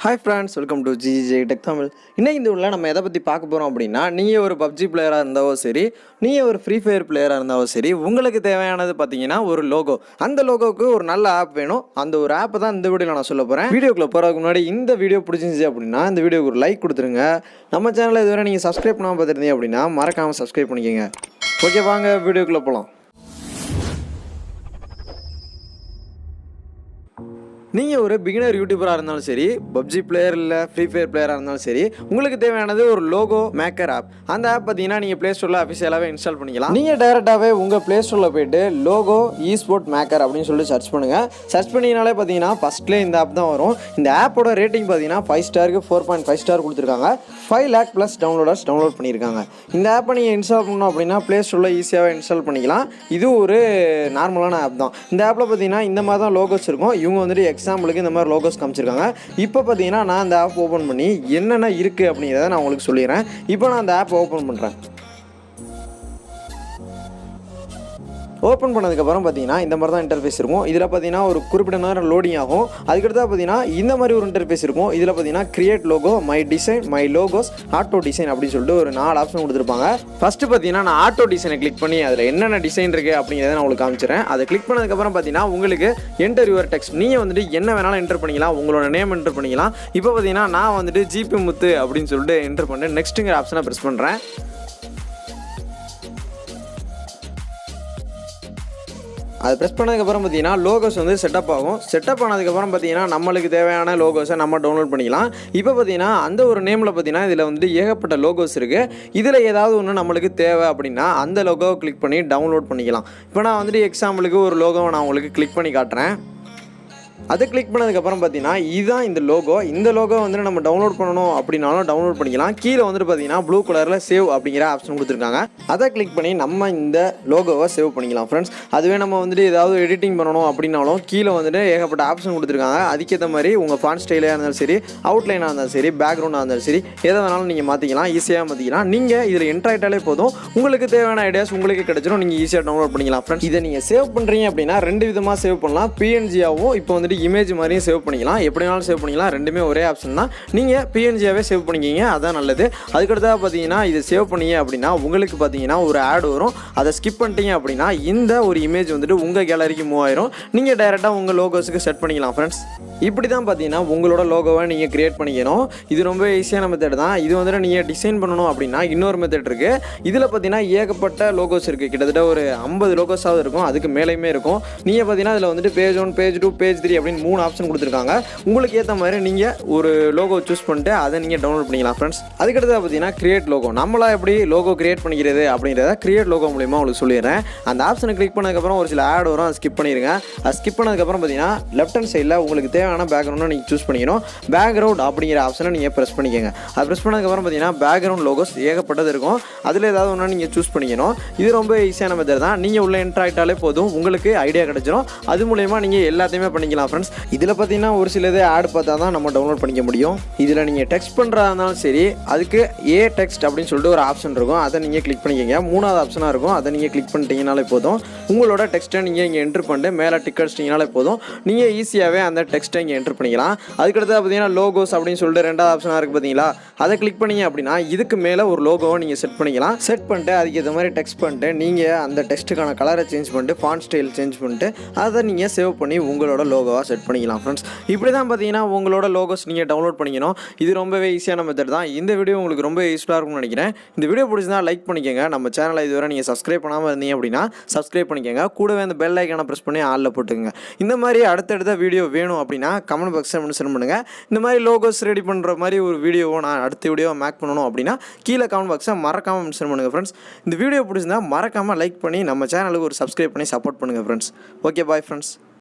Hi friends, welcome to 𝐃𝐎𝐿 Tamil. இன்றைக்கி இந்த உள்ள நம்ம எதை பற்றி பார்க்க போகிறோம் அப்படின்னா, நீங்கள் ஒரு பப்ஜி பிளேயராக இருந்தாலும் சரி, நீங்கள் ஒரு ஃப்ரீ ஃபயர் பிளேயராக இருந்தாலும் சரி, உங்களுக்கு தேவையானது பார்த்தீங்கன்னா ஒரு லோகோ. அந்த லோகோவுக்கு ஒரு நல்ல ஆப் வேணும். அந்த ஒரு ஆப்பை தான் இந்த வீடியோவில் நான் சொல்ல போகிறேன். வீடியோக்குள்ளே போகிறதுக்கு முன்னாடி இந்த வீடியோ பிடிச்சிருந்துச்சு அப்படின்னா இந்த வீடியோக்கு ஒரு லைக் கொடுத்துருங்க. நம்ம சேனலை இதுவரை நீங்கள் சப்ஸ்கிரைப் பண்ணாமல் பார்த்துருந்தீங்க அப்படின்னா மறக்காமல் சப்ஸ்கிரைப் பண்ணிக்கோங்க. ஓகே, வாங்க வீடியோக்குள்ளே போகலாம். நீங்கள் ஒரு பிகினர் யூடியூபராக இருந்தாலும் சரி, பப்ஜி பிளேயர் இல்லை ஃப்ரீ ஃபயர் பிளேயராக இருந்தாலும் சரி, உங்களுக்கு தேவையானது ஒரு லோகோ மேக்கர் ஆப். அந்த ஆப் பார்த்தீங்கன்னா நீங்கள் ப்ளே ஸ்டோரில் அஃபிஷியலாகவே இன்ஸ்டால் பண்ணிக்கலாம். நீங்கள் டேரெக்டாகவே உங்கள் ப்ளே ஸ்டோரில் போய்ட்டு லோகோ ஈஸ்போர்ட் மேக்கர் அப்படின்னு சொல்லிட்டு சர்ச் பண்ணுங்கள். சர்ச் பண்ணிங்கனாலே பார்த்தீங்கன்னா ஃபஸ்ட்லேயே இந்த ஆப் தான் வரும். இந்த ஆப்போட ரேட்டிங் பார்த்தீங்கன்னா 5 ஸ்டாருக்கு 4.5 ஸ்டார் கொடுத்துருக்காங்க. 5 lakh ப்ளஸ் டவுன்லோடர்ஸ் டவுன்லோட் பண்ணியிருக்காங்க. இந்த ஆப்பை நீங்கள் இன்ஸ்டால் பண்ணணும் அப்படின்னா ப்ளே ஸ்டோரில் ஈஸியாகவே இன்ஸ்டால் பண்ணிக்கலாம். இது ஒரு நார்மலான ஆப் தான். இந்த ஆப்பில் பார்த்தீங்கன்னா இந்த மாதிரி தான் லோகோஸ் இருக்கும். இவங்க வந்துட்டு எக்ஸாம்பிளுக்கு இந்த மாதிரி லோகோஸ் காமிச்சிருக்காங்க. இப்போ பார்த்தீங்கன்னா நான் அந்த ஆப் ஓப்பன் பண்ணி என்னென்ன இருக்குது அப்படிங்கிறத நான் உங்களுக்கு சொல்லிடுறேன். இப்போ நான் அந்த ஆப் ஓப்பன் பண்ணுறேன். ஓப்பன் பண்ணதுக்கப்புறம் பார்த்தீங்கன்னா இந்த மாதிரி தான் இன்டர்ஃபேஸ் இருக்கும். இதில் பார்த்தீங்கன்னா ஒரு குறிப்பிட்ட நேரம் லோடிங் ஆகும். அதுக்கடுத்து பார்த்தீங்கன்னா இந்த மாதிரி ஒரு இன்டர்ஃபேஸ் இருக்கும். இதில் பார்த்தீங்கன்னா create logo, my design, my logos, auto design அப்படின்னு சொல்லிட்டு ஒரு 4 ஆப்ஷன் கொடுத்துருப்பாங்க. ஃபஸ்ட்டு பார்த்தீங்கன்னா நான் ஆட்டோ டிசைனை கிளிக் பண்ணி அதில் என்னென்ன டிசைன் இருக்குது அப்படிங்கிறத நான் உங்களுக்கு காமிச்சிடுறேன். அதை கிளிக் பண்ணதுக்கப்புறம் பார்த்தீங்கன்னா உங்களுக்கு என்டர் யுவர் டெக்ஸ்ட். நீங்கள் வந்துட்டு என்ன வேணாலும் என்டர் பண்ணிக்கலாம். உங்களோட நேம் என்டர் பண்ணிக்கலாம். இப்போ பார்த்தீங்கன்னா நான் வந்துட்டு ஜிபி முத்து அப்படின்னு சொல்லிட்டு என்டர் பண்ணி நெக்ஸ்ட்டுங்கிற ஆப்ஷனை ப்ரெஸ் பண்ணுறேன். அது ப்ரெஸ் பண்ணதுக்கப்புறம் பார்த்தீங்கன்னா லோகோஸ் வந்து செட்டப் ஆகும். செட்டப் ஆனதுக்கப்புறம் பார்த்தீங்கன்னா நம்மளுக்கு தேவையான லோகோஸை நம்ம டவுன்லோட் பண்ணிக்கலாம். இப்போ பார்த்தீங்கன்னா அந்த ஒரு நேமில் பார்த்தீங்கன்னா இதில் வந்து ஏகப்பட்ட லோகோஸ் இருக்குது. இதில் ஏதாவது ஒன்று நம்மளுக்கு தேவை அப்படின்னா அந்த லோகோவை கிளிக் பண்ணி டவுன்லோட் பண்ணிக்கலாம். இப்போ நான் வந்துட்டு எக்ஸாம்பிளுக்கு ஒரு லோகோவை நான் உங்களுக்கு கிளிக் பண்ணி காட்டுறேன். அதை கிளிக் பண்ணதுக்கப்புறம் பார்த்தீங்கன்னா இதுதான் இந்த லோகோ. இந்த லோகோ வந்துட்டு நம்ம டவுன்லோட் பண்ணணும் அப்படின்னாலும் டவுன்லோட் பண்ணிக்கலாம். கீழே வந்துட்டு பார்த்தீங்கன்னா ப்ளூ கலரில் சேவ் அப்படிங்கிற ஆப்ஷன் கொடுத்துருக்காங்க. அதை கிளிக் பண்ணி நம்ம இந்த லோகோவை சேவ் பண்ணிக்கலாம் ஃப்ரெண்ட்ஸ். அதுவே நம்ம வந்துட்டு ஏதாவது எடிட்டிங் பண்ணணும் அப்படின்னாலும் கீழே வந்துட்டு ஏகப்பட்ட ஆப்ஷன் கொடுத்துருக்காங்க. அதுக்கேற்ற மாதிரி உங்கள் ஃபாண்ட் ஸ்டைலாக இருந்தாலும் சரி, அவுட்லைனாக இருந்தாலும் சரி, பேக்ரவுண்டாக இருந்தாலும் சரி, எதை வேணாலும் நீங்கள் மாற்றிக்கலாம், ஈஸியாக மாற்றிக்கலாம். நீங்கள் இதில் என்டர் ஆகிட்டாலே போதும், உங்களுக்கு தேவையான ஐடியாஸ் உங்களுக்கு கிடைச்சிடும். நீங்கள் ஈஸியாக டவுன்லோட் பண்ணிக்கலாம் ஃப்ரெண்ட்ஸ். இதை நீங்கள் சேவ் பண்ணுறீங்க அப்படின்னா 2 விதமாக சேவ் பண்ணலாம். பிஎன்ஜியாகவும் இப்போ வந்துட்டு இமேஜ் மாதிரியும் சேவ் பண்ணிக்கலாம். எப்படி வேணாலும் சேவ் பண்ணிக்கலாம். ரெண்டுமே ஒரே ஆப்ஷன் தான். நீங்கள் பிஎன்ஜியாவே சேவ் பண்ணிக்கிங்க, அதான் நல்லது. அதுக்கடுத்தாக பார்த்தீங்கன்னா இது சேவ் பண்ணிங்க அப்படின்னா உங்களுக்கு பார்த்தீங்கன்னா ஒரு ஆட் வரும். அதை ஸ்கிப் பண்ணிட்டீங்க அப்படின்னா இந்த ஒரு இமேஜ் வந்துட்டு உங்கள் கேலரிக்கு மூவ் ஆயிரும். நீங்கள் டைரெக்டாக உங்கள் லோகோஸுக்கு செட் பண்ணிக்கலாம் ஃப்ரெண்ட்ஸ். இப்படி தான் பார்த்தீங்கன்னா உங்களோட லோகோவை நீங்கள் கிரியேட் பண்ணிக்கணும். இது ரொம்ப ஈஸியான மெத்தட் தான். இது வந்துட்டு நீங்கள் டிசைன் பண்ணணும் அப்படின்னா இன்னொரு மெத்தட் இருக்குது. இதில் பார்த்தீங்கன்னா ஏகப்பட்ட லோகோஸ் இருக்குது. கிட்டத்தட்ட ஒரு 50 லோகோஸாவது இருக்கும். அதுக்கு மேலேயுமே இருக்கும். நீங்கள் பார்த்தீங்கன்னா இதில் வந்துட்டு பேஜ் 1, பேஜ் 2, பேஜ் 3 அப்படின்னு 3 ஆப்ஷன் கொடுத்துருக்காங்க. உங்களுக்கு ஏற்ற மாதிரி நீங்கள் ஒரு லோகோ சூஸ் பண்ணிட்டு அதை நீங்கள் டவுன்லோட் பண்ணிக்கலாம் ஃப்ரெண்ட்ஸ். அதுக்கடுத்து பார்த்தீங்கன்னா கிரியேட் லோகோ. நம்மளா எப்படி லோகோ கிரியேட் பண்ணிக்கிறது அப்படிங்கிறத கிரியேட் லோகோ மூலிமா உங்களுக்கு சொல்லிடுறேன். அந்த ஆப்ஷனை கிளிக் பண்ணதுக்கப்புறம் ஒரு சில ஆட் வரும். அதை ஸ்கிப் பண்ணிடுங்க. அது ஸ்கிப் பண்ணதுக்கப்புறம் பார்த்தீங்கன்னா லெஃப்ட் ஹேண்ட் சைடில் உங்களுக்கு தேவையான பேக்ரவுண்டை நீங்கள் சூஸ் பண்ணிக்கணும். பேக்ரவுண்ட் அப்படிங்கிற ஆப்ஷனை நீங்கள் ப்ரெஸ் பண்ணிக்கோங்க. அது ப்ரெஸ் பண்ணதுக்கப்புறம் பார்த்தீங்கன்னா பேக்ரவுண்ட் லோகோஸ் ஏகப்பட்டது இருக்கும். அதில் ஏதாவது ஒன்று நீங்கள் சூஸ் பண்ணிக்கணும். இது ரொம்ப ஈஸியான மெத்தட் தான். நீங்கள் உள்ள என்ட்ரு ஆகிட்டாலே போதும், உங்களுக்கு ஐடியா கிடைச்சிடும். அது மூலயமா நீங்கள் எல்லாத்தையுமே பண்ணிக்கலாம் ஃப்ரெண்ட்ஸ். இதில் பார்த்தீங்கன்னா ஒரு சிலது ஆட் பார்த்தா தான் நம்ம டவுன்லோட் பண்ணிக்க முடியும். இதில் நீங்கள் டெக்ஸ்ட் பண்ணுறதா இருந்தாலும் சரி, அதுக்கு டெக்ஸ்ட் அப்படின்னு சொல்லிட்டு ஒரு ஆப்ஷன் இருக்கும். அதை நீங்கள் கிளிக் பண்ணிக்கங்க. 3வது ஆப்ஷனாக இருக்கும். அதை நீங்கள் கிளிக் பண்ணிட்டீங்கனாலே போதும், உங்களோட டெக்ஸ்ட்டை நீங்கள் இங்கே என்ட்ரு பண்ணிட்டு மேலே டிக் அடிச்சிட்டிங்கனாலே போதும், நீங்கள் ஈஸியாகவே அந்த டெக்ஸ்ட்டை இங்கே என்ட்ரு பண்ணிக்கலாம். அதுக்கடுத்து பார்த்தீங்கன்னா லோகோஸ் அப்படின்னு சொல்லிட்டு 2வது ஆப்ஷனாக இருக்குது பார்த்தீங்களா, அதை கிளிக் பண்ணிங்க அப்படின்னா இதுக்கு மேலே ஒரு லோகோவை நீங்கள் செட் பண்ணிக்கலாம். செட் பண்ணிட்டு அதுக்கேற்ற மாதிரி டெக்ஸ்ட் பண்ணிட்டு நீங்கள் அந்த டெக்ஸ்ட்டுக்கான கலரை சேஞ்ச் பண்ணிட்டு ஃபாண்ட் ஸ்டைல் சேஞ்ச் பண்ணிட்டு அதை நீங்கள் சேவ் பண்ணி உங்களோட லோகோவாக செட் பண்ணிக்கலாம் ஃப்ரெண்ட்ஸ். இப்படி தான் பார்த்தீங்கன்னா உங்களோட லோகோஸ் நீங்கள் டவுன்லோட் பண்ணிக்கணும். இது ரொம்பவே ஈஸியான மெத்தட் தான். இந்த வீடியோ உங்களுக்கு ரொம்ப யூஸ்ஃபுல்லாக இருக்கும்னு நினைக்கிறேன். இந்த வீடியோ பிடிச்சிருந்தா லைக் பண்ணிக்கோங்க. நம்ம சேனலை இதுவரை நீங்கள் சப்ஸ்கிரைப் பண்ணாமல் இருந்தீங்க அப்படின்னா சப்ஸ்கிரைப் பண்ணிக்கோங்க. கூடவே அந்த பெல் ஐக்கானை ப்ரெஸ் பண்ணி ஆளில் போட்டுக்கோங்க. இந்த மாதிரி அடுத்தடுத்த வீடியோ வேணும் அப்படின்னா கமெண்ட் பாக்ஸில் மென்ஷன் பண்ணுங்கள். இந்த மாதிரி லோகோஸ் ரெடி பண்ணுற மாதிரி ஒரு வீடியோவை நான் அடுத்த வீடியோவை மேக் பண்ணணும் அப்படின்னா கீழே கமெண்ட் பாக்ஸை மறக்காமல் மென்ஷன் பண்ணுங்கள் ஃப்ரெண்ட்ஸ். இந்த வீடியோ பிடிச்சிருந்தா மறக்காமல் லைக் பண்ணி நம்ம சேனலுக்கு ஒரு சப்ஸ்கிரைப் பண்ணி சப்போர்ட் பண்ணுங்கள் ஃப்ரெண்ட்ஸ். Okay, bye friends.